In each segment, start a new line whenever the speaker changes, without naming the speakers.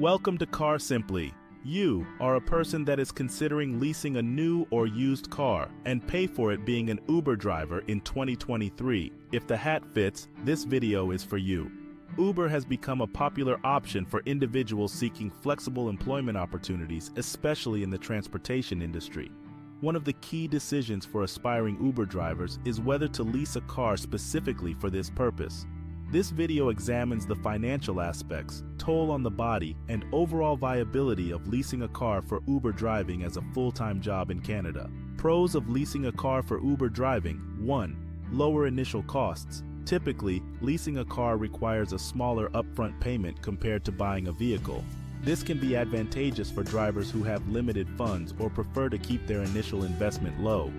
Welcome to CarSimply. You are a person that is considering leasing a new or used car and pay for it being an Uber driver in 2023. If the hat fits, this video is for you. Uber has become a popular option for individuals seeking flexible employment opportunities, especially in the transportation industry. One of the key decisions for aspiring Uber drivers is whether to lease a car specifically for this purpose. This video examines the financial aspects, toll on the body, and overall viability of leasing a car for Uber driving as a full-time job in Canada. Pros of leasing a car for Uber driving: 1. Lower initial costs. Typically, leasing a car requires a smaller upfront payment compared to buying a vehicle. This can be advantageous for drivers who have limited funds or prefer to keep their initial investment low.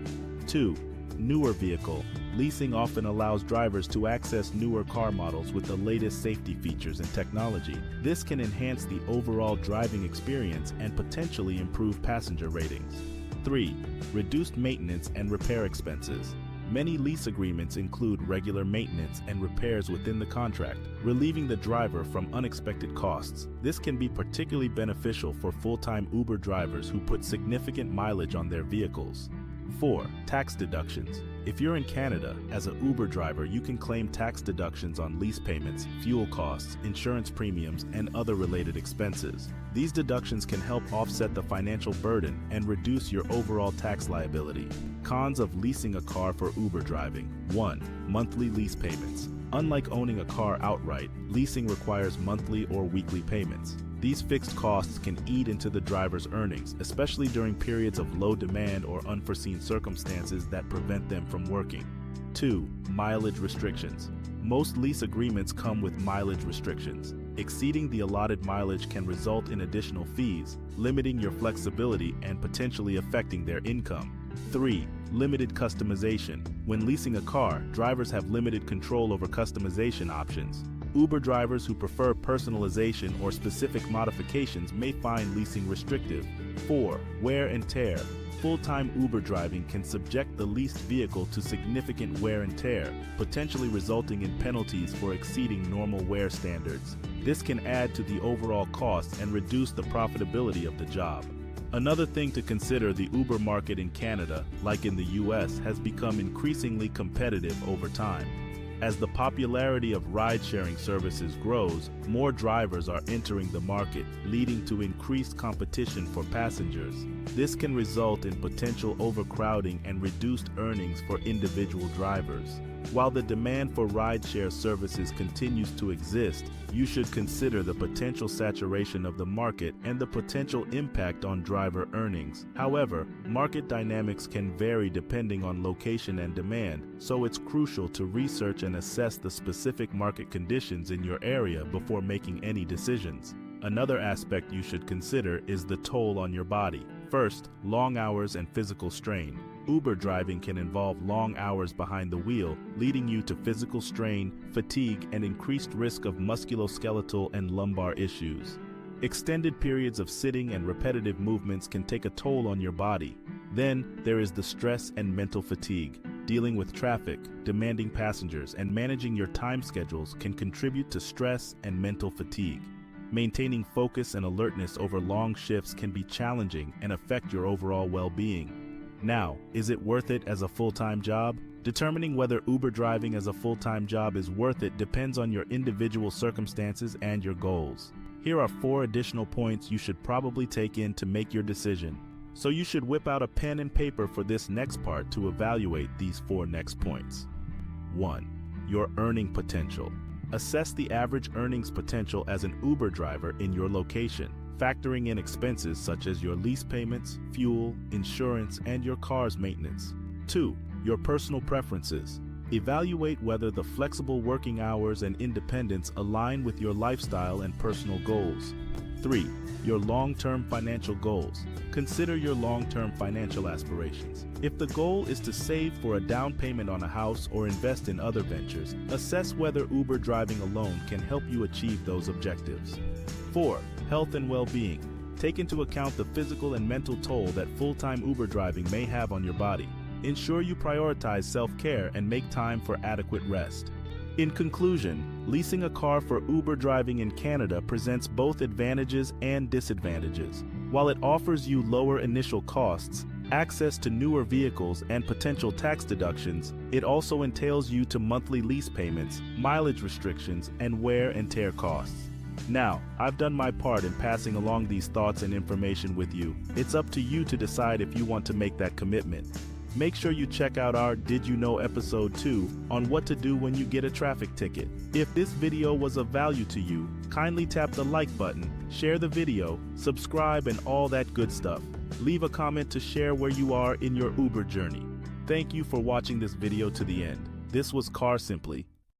2. Newer vehicle. Leasing often allows drivers to access newer car models with the latest safety features and technology. This can enhance the overall driving experience and potentially improve passenger ratings. 3. Reduced maintenance and repair expenses. Many lease agreements include regular maintenance and repairs within the contract, relieving the driver from unexpected costs. This can be particularly beneficial for full-time Uber drivers who put significant mileage on their vehicles. 4. Tax deductions. If you're in Canada, as an Uber driver, you can claim tax deductions on lease payments, fuel costs, insurance premiums, and other related expenses. These deductions can help offset the financial burden and reduce your overall tax liability. Cons of leasing a car for Uber driving. 1. Monthly lease payments. Unlike owning a car outright, leasing requires monthly or weekly payments. These fixed costs can eat into the driver's earnings, especially during periods of low demand or unforeseen circumstances that prevent them from working. 2. Mileage restrictions. Most lease agreements come with mileage restrictions. Exceeding the allotted mileage can result in additional fees, limiting your flexibility and potentially affecting their income. 3. Limited customization. When leasing a car, drivers have limited control over customization options. Uber drivers who prefer personalization or specific modifications may find leasing restrictive. 4. Wear and tear. Full-time Uber driving can subject the leased vehicle to significant wear and tear, potentially resulting in penalties for exceeding normal wear standards. This can add to the overall cost and reduce the profitability of the job. Another thing to consider: the Uber market in Canada, like in the US, has become increasingly competitive over time. As the popularity of ride-sharing services grows, more drivers are entering the market, leading to increased competition for passengers. This can result in potential overcrowding and reduced earnings for individual drivers. While the demand for rideshare services continues to exist, you should consider the potential saturation of the market and the potential impact on driver earnings. However, market dynamics can vary depending on location and demand, so it's crucial to research and assess the specific market conditions in your area before making any decisions. Another aspect you should consider is the toll on your body. First, long hours and physical strain. Uber driving can involve long hours behind the wheel, leading you to physical strain, fatigue, and increased risk of musculoskeletal and lumbar issues. Extended periods of sitting and repetitive movements can take a toll on your body. Then, there is the stress and mental fatigue. Dealing with traffic, demanding passengers, and managing your time schedules can contribute to stress and mental fatigue. Maintaining focus and alertness over long shifts can be challenging and affect your overall well-being. Now, is it worth it as a full-time job? Determining whether Uber driving as a full-time job is worth it depends on your individual circumstances and your goals. Here are 4 additional points you should probably take in to make your decision. So you should whip out a pen and paper for this next part to evaluate these 4 next points. 1. Your earning potential. Assess the average earnings potential as an Uber driver in your location, factoring in expenses such as your lease payments, fuel, insurance, and your car's maintenance. 2. Your personal preferences. Evaluate whether the flexible working hours and independence align with your lifestyle and personal goals. 3. Your long-term financial goals. Consider your long-term financial aspirations. If the goal is to save for a down payment on a house or invest in other ventures, assess whether Uber driving alone can help you achieve those objectives. 4. Health and well-being. Take into account the physical and mental toll that full-time Uber driving may have on your body. Ensure you prioritize self-care and make time for adequate rest. In conclusion, leasing a car for Uber driving in Canada presents both advantages and disadvantages. While it offers you lower initial costs, access to newer vehicles, and potential tax deductions, it also entails you to monthly lease payments, mileage restrictions, and wear and tear costs. Now, I've done my part in passing along these thoughts and information with you. It's up to you to decide if you want to make that commitment. Make sure you check out our Did You Know Episode 2 on what to do when you get a traffic ticket. If this video was of value to you, kindly tap the like button, share the video, subscribe, and all that good stuff. Leave a comment to share where you are in your Uber journey. Thank you for watching this video to the end. This was CarSimply.